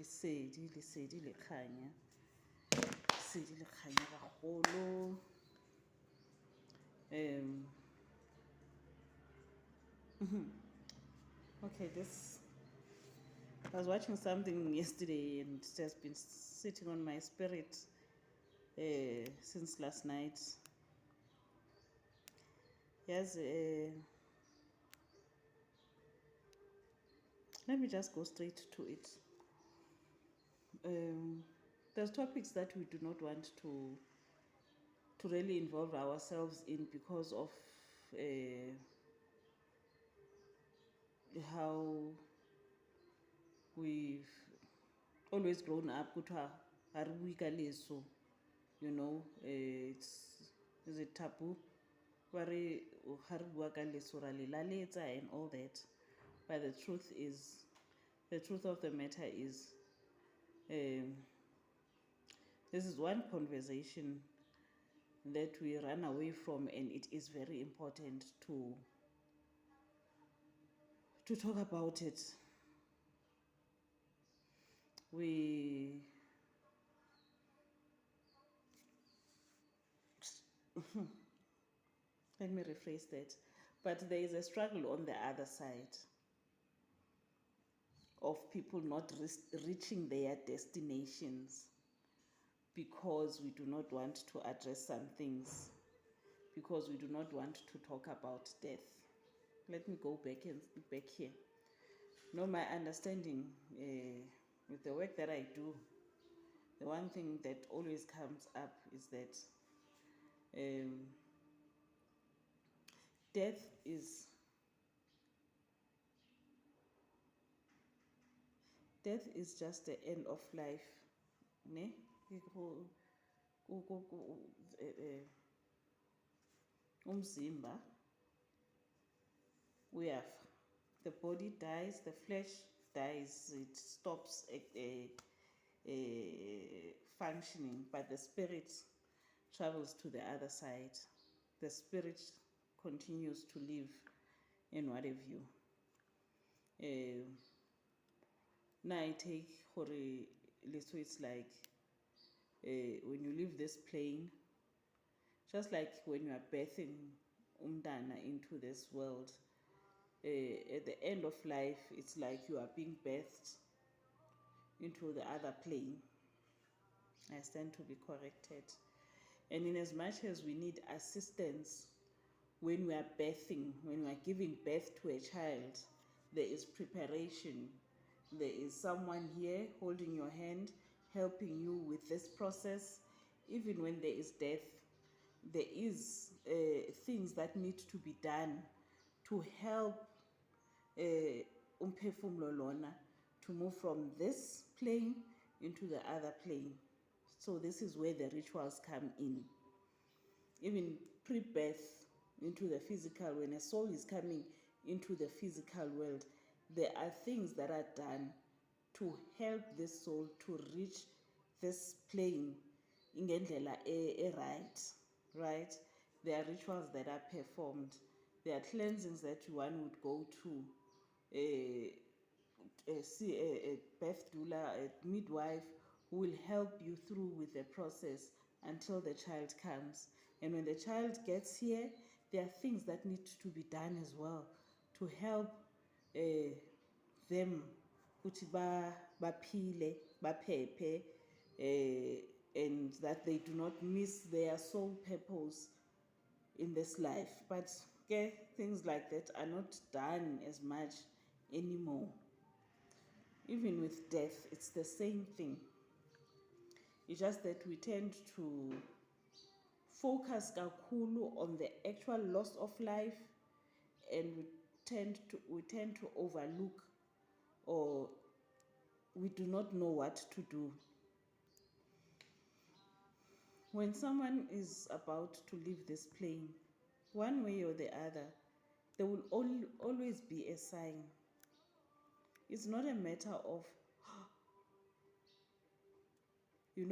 lesedi le kganya gagolo. Okay, I was watching something yesterday and it has been sitting on my spirit since last night. Yes, let me just go straight to it. There's topics that we do not want to really involve ourselves in because of how we've always grown up. You know, is it taboo? And all that. But the truth of the matter is, this is one conversation that we run away from, and it is very important to talk about it. Let me rephrase that. But there is a struggle on the other side of people not reaching their destinations because we do not want to address some things, because we do not want to talk about death. Let me go back here. No, my understanding with the work that I do, the one thing that always comes up is that death is just the end of life. Ne? Umzimba uyafa. The body dies, the flesh dies, it stops functioning, but the spirit travels to the other side. The spirit continues to live in what have you. Now I take so it's like when you leave this plane, just like when you are birthing umdana into this world, at the end of life, it's like you are being birthed into the other plane. I stand to be corrected. And in as much as we need assistance when we are birthing, when we are giving birth to a child, there is preparation. There is someone here holding your hand, helping you with this process. Even when there is death, there is things that need to be done to help umphefumulo lona to move from this plane into the other plane. So this is where the rituals come in. Even pre-birth into the physical, when a soul is coming into the physical world, there are things that are done to help this soul to reach this plane ingendlela right? There are rituals that are performed. There are cleansings that one would go to, see a birth doula, a midwife who will help you through with the process until the child comes. And when the child gets here, there are things that need to be done as well to help them ukuthi baphile baphephe, and that they do not miss their sole purpose in this life. But things like that are not done as much anymore. Even with death, it's the same thing. It's just that we tend to focus kakhulu on the actual loss of life, and we tend to overlook, or we do not know what to do. When someone is about to leave this plane, one way or the other, there will always be a sign. It's not a matter of, you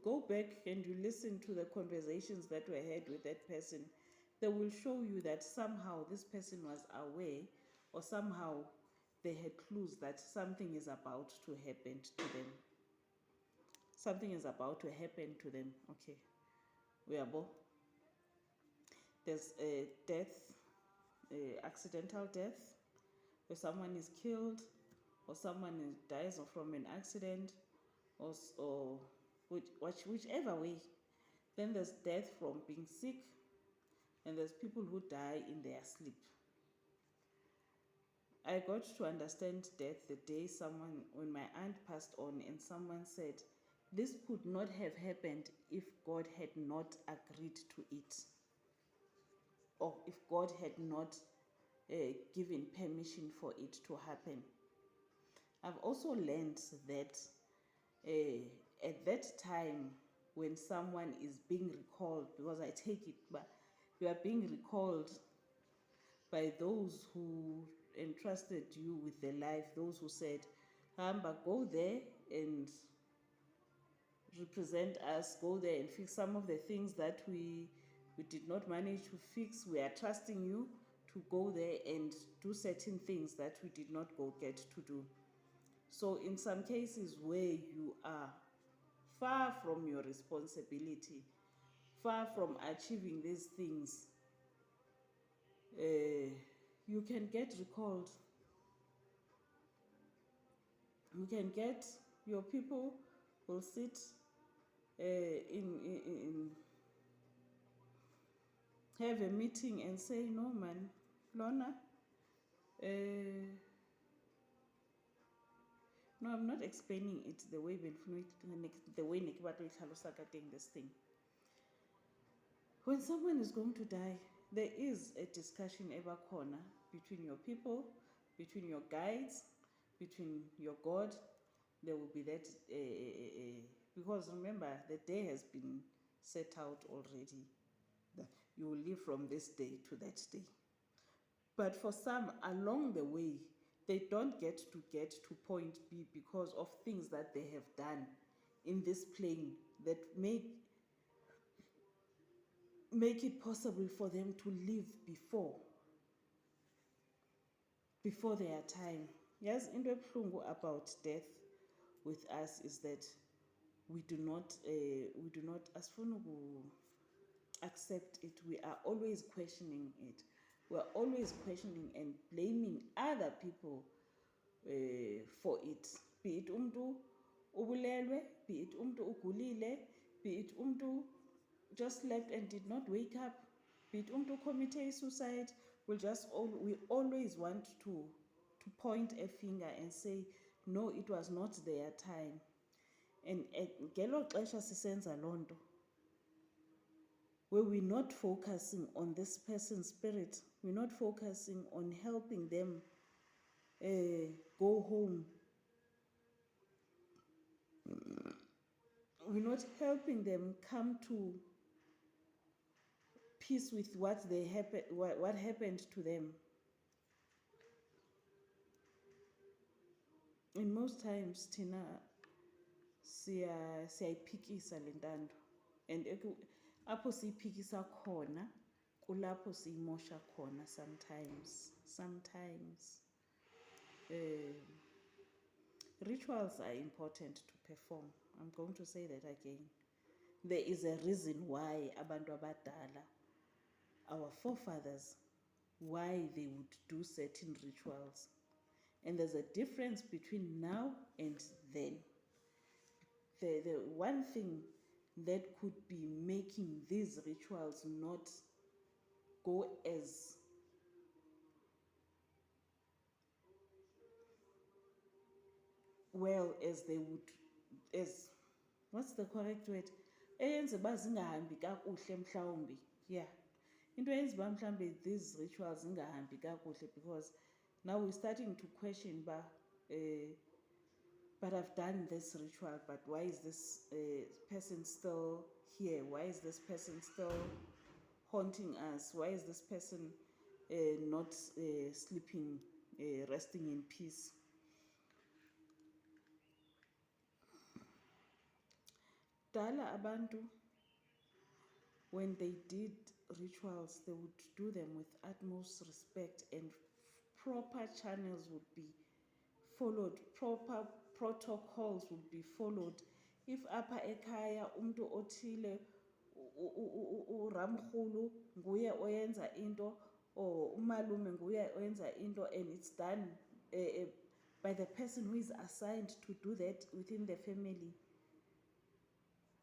go back and you listen to the conversations that were had with that person. They will show you that somehow this person was aware, or somehow they had clues that something is about to happen to them. Something is about to happen to them. Okay, we are both. There's a death, accidental death, where someone is killed, or someone dies from an accident, or whichever way. Then there's death from being sick, and there's people who die in their sleep. I got to understand death the day when my aunt passed on, and someone said, this could not have happened if God had not agreed to it, or if God had not given permission for it to happen. I've also learned that at that time, when someone is being recalled, because I take it, but you are being recalled by those who entrusted you with their life, those who said, Hamba, go there and represent us, go there and fix some of the things that we did not manage to fix. We are trusting you to go there and do certain things that we did not go get to do. So in some cases where you are far from your responsibility, far from achieving these things, you can get recalled. You can get, your people will sit in have a meeting and say, no man, Lorna, no, I'm not explaining it the way Nick this thing. When someone is going to die, there is a discussion ever corner between your people, between your guides, between your God. There will be that, because remember, the day has been set out already. That you will live from this day to that day. But for some, along the way, they don't get to point B because of things that they have done in this plane that make it possible for them to live before their time. Yes, into ebuhlungu about death with us is that we do not asifuna accept it. We are always questioning it. We are always questioning and blaming other people for it. Be it umntu ubulelwe, be it umntu ugulile, be it umntu just slept and did not wake up, be it umntu committed suicide. We always want to point a finger and say, no, it was not their time. And ngelo xesha sisenza lonto, where we're not focusing on this person's spirit, we're not focusing on helping them go home. We're not helping them come to peace with what happened to them. And most times, Tina, siyayiphikisa le ntando, and apho siyiphikisa khona kulapho siyimosha khona sometimes. Rituals are important to perform. I'm going to say that again. There is a reason why abantu abadala, our forefathers, why they would do certain rituals. And there's a difference between now and then. The one thing that could be making these rituals not go as well as they would, as, what's the correct word, eyenza uba zingahambi kakuhle mhlawumbi. Yeah, into eyenza uba mhlawumbi these rituals zingahambi kakuhle, because now we're starting to question ba but I've done this ritual, but why is this person still here? Why is this person still haunting us? Why is this person not sleeping, resting in peace? Dala abantu, when they did rituals, they would do them with utmost respect, and proper channels would be followed, proper protocols would be followed. If apha ekhaya umntu othile uramkhulu nguye oyenza into or umalume nguye oyenza into and it's done by the person who is assigned to do that within the family.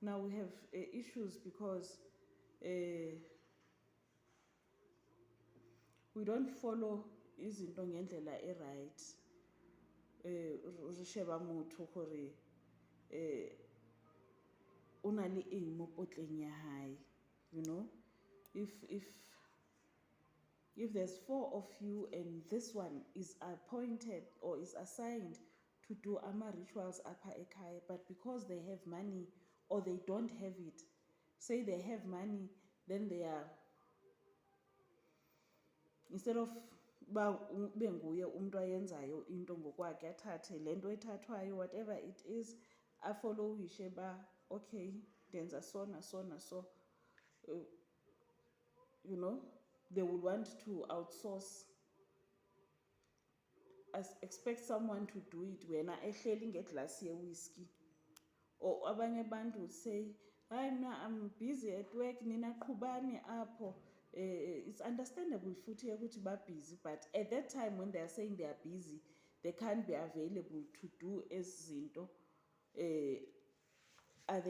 Now we have issues because we don't follow izinto ngendlela right. Re sheba motho gore o na le eng mo potleng ya hae, you know. If there's 4 of you and this one is appointed or is assigned to do ama rituals apha ekhaya, but because they have money or they don't have it, say they have money, then they are, instead of benguye umuntu ayenzayo into ngokwakhe athathe lento ethathwayo whatever it is afollowishe ba okay ndenza so na so na so, you know, they will want to outsource, expect someone to do it wena ehleli ngeglasi ye-whiskey. Or abanye bantu would say, hayi mna I'm busy at work, nina qhubani apho. It's understandable futhi ukuthi ba busy, but at that time when they are saying they are busy, they can't be available to do ezinto. Are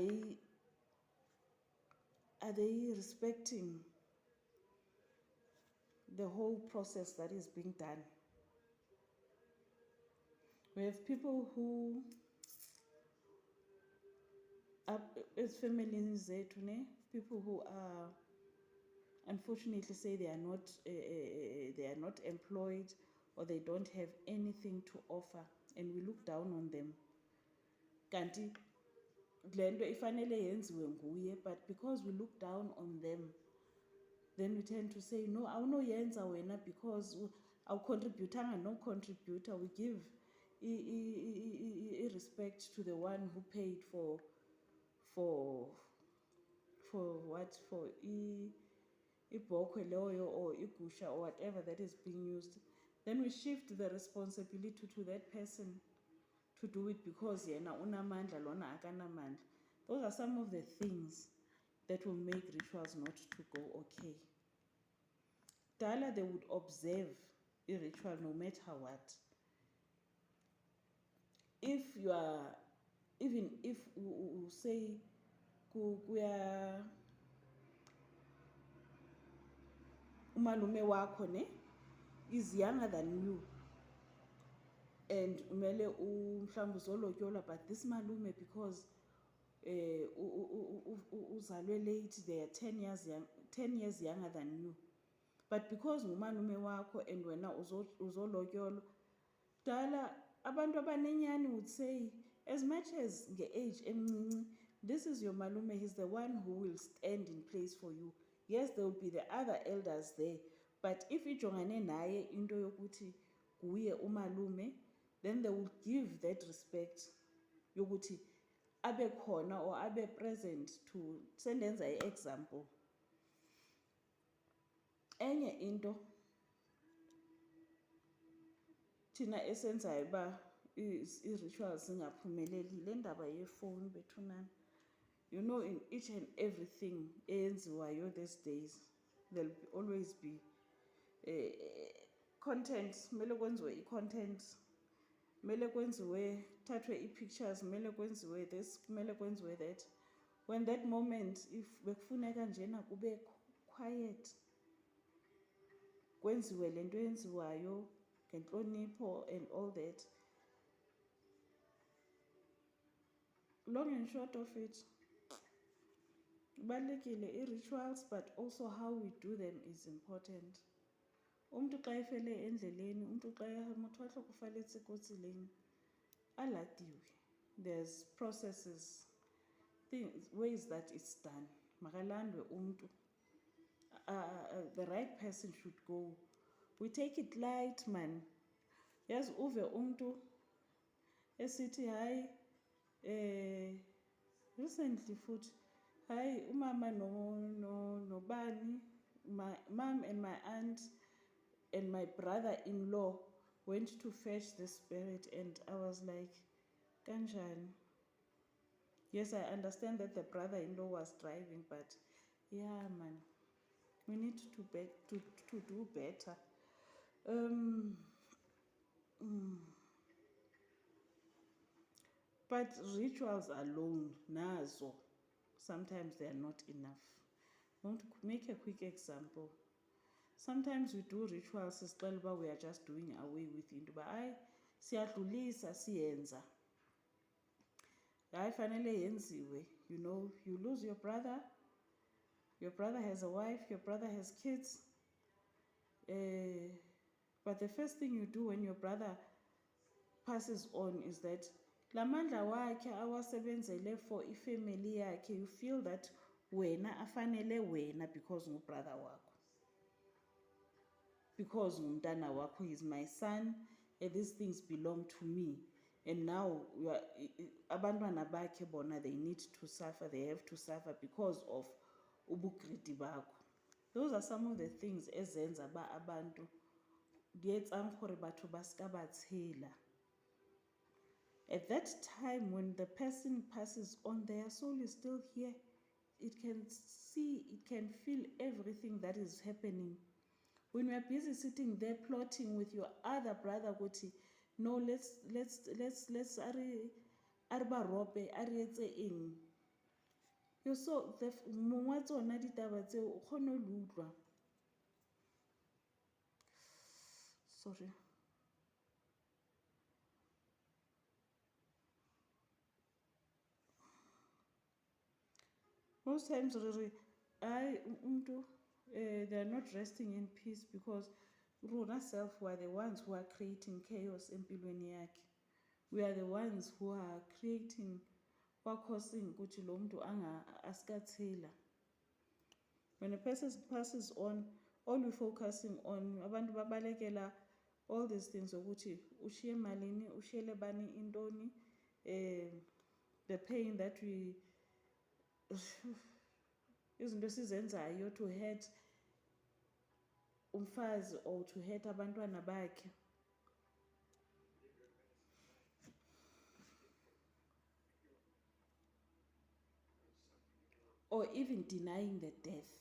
they respecting the whole process that is being done? We have people who as families zethu ne, people who are unfortunately say they are not employed or they don't have anything to offer and we look down on them. Kanti lento ifanele yenziwe nguye, but because we look down on them, then we tend to say no, awunoyenza wena because awucontributanga no contributor. We give respect to the one who paid for what, for ibhokhwe leyo or igusha or whatever that is being used. Then we shift the responsibility to that person to do it because yena unamandla lona akanamandla. Those are some of the things that will make rituals not to go okay. Dala, they would observe a ritual no matter what. If you are, even if you say kuya umalume wakho ne is younger than you and umele mhlawumbe uzolotyola, but this malume because uzalwe late, they are 10 years younger than you, but because ngumalume wakho and wena uzolotyolwa, dala abantu abanenyani would say as much as nge-age emncinci, this is your malume, he's the one who will stand in place for you. Yes, there will be the other elders there, but if ijongane naye into yokuthi kuye umalume, then they will give that respect yokuthi abe khona or abe present to sendenza i-example. Enye into thina esenzayo uba i-rituals zingaphumeleli le ndaba yefowuni bethunana. You know, in each and everything eyenziwayo these days, there'll always be content. Kumele kwenziwe i-content, kumele kwenziwe thathwe i-pictures, kumele kwenziwe this, kumele kwenziwe that. When that moment, if bekufuneka njena kube quiet, kwenziwe lento eyenziwayo ngenhlonipho and all that. Long and short of it, balekile i-rituals, but also how we do them is important. Umntu xa efele endleleni, umntu xa motho wa hlokofaletse kotsileng, alatiwe. There's processes, things, ways that it's done. Makalandwe umntu. The right person should go. We take it light, man. Yes, uve umntu esithi hayi recently futhi hayi umama no bani, my mom and my aunt and my brother-in-law went to fetch the spirit, and I was like, kanjani? Yes, I understand that the brother-in-law was driving, but yeah, man, we need to do better. Um, but rituals alone, nazo, sometimes they are not enough. I want to make a quick example. Sometimes we do rituals sixela we are just doing away with into but hayi siyadlulisa siyenza hayi fanele yenziwe. You know, you lose your brother has a wife, your brother has kids, but the first thing you do when your brother passes on is that lamandla wakhe awasebenzele for ifamily yakhe, you feel that wena afanele wena because ngubrother wakho, because ngumntana wakho, he's my son, and these things belong to me. And now abantwana bakhe bona, they need to suffer, they have to suffer because of ubukriti bakho. Those are some of the things ezenza ba abantu di etsang gore batho ba ska ba tshela. At that time when the person passes on, their soul is still here. It can see, it can feel everything that is happening. When you are busy sitting there plotting with your other brother, no, let's arba rope arietse eng. You saw the mongwa tsona ditaba tseo o kgone ho utlwa. Sorry. Most times they are not resting in peace because rona self, we are the ones who are creating chaos empilweni yakhe. We are the ones who are creating, causing ukuthi lo muntu asikathela. When a person passes on, all we're focusing on abantu babalekela all these things ukuthi ushiye malini, ushiyele bani intoni, the pain that we izinto esizenzayo to hurt umfazi or to hurt abantwana bakhe. Or even denying the death.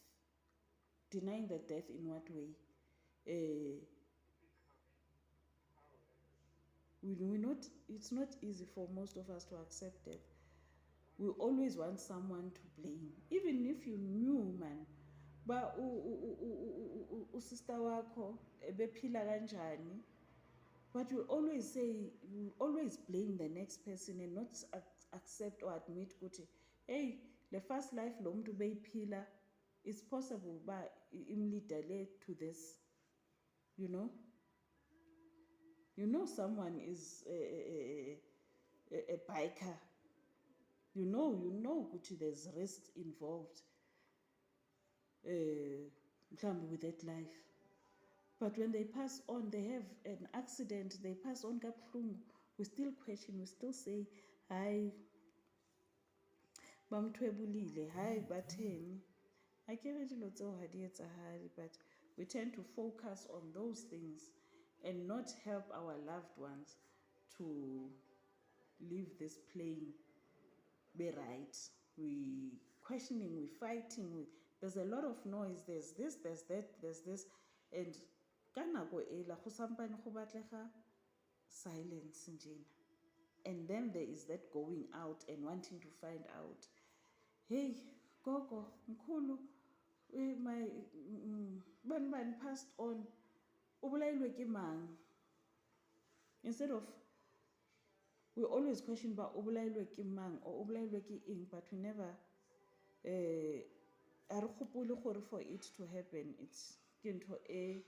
Denying the death in what way? It's not easy for most of us to accept death. We always want someone to blame. Even if you knew, man, ba sister wakho ebephila kanjani, but you always say, you always blame the next person and not accept or admit ukuthi hey, the first life lo muntu beyiphila, it's possible ba imleadele to this. You know someone is a biker. You know ukuthi there's risk involved with that life. But when they pass on, they have an accident, they pass on kabuhlungu, we still question, we still say, hayi bamthwebulile, hayi batheni. Akere dilo tseo ha di etsahale, but we tend to focus on those things and not help our loved ones to leave this plane be right. We questioning, we fighting, there's a lot of noise, there's this, there's that, there's this, and ka nako ela go sampane go batlega silence njena. And then there is that going out and wanting to find out, hey gogo mkhulu, my ban passed on, o bolailwe ke mang? Instead of, we always question ba o bolailwe ke mang or o bolailwe ke eng, but we never a re gopole gore for it to happen, it's ke ntho e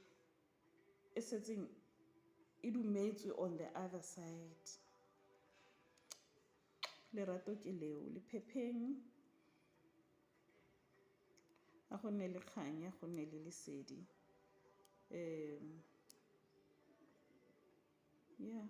setseng e dumetswe on the other side. Lerato ke leo le phepeng, a go nne le kganya, go nne le lesedi. Yeah.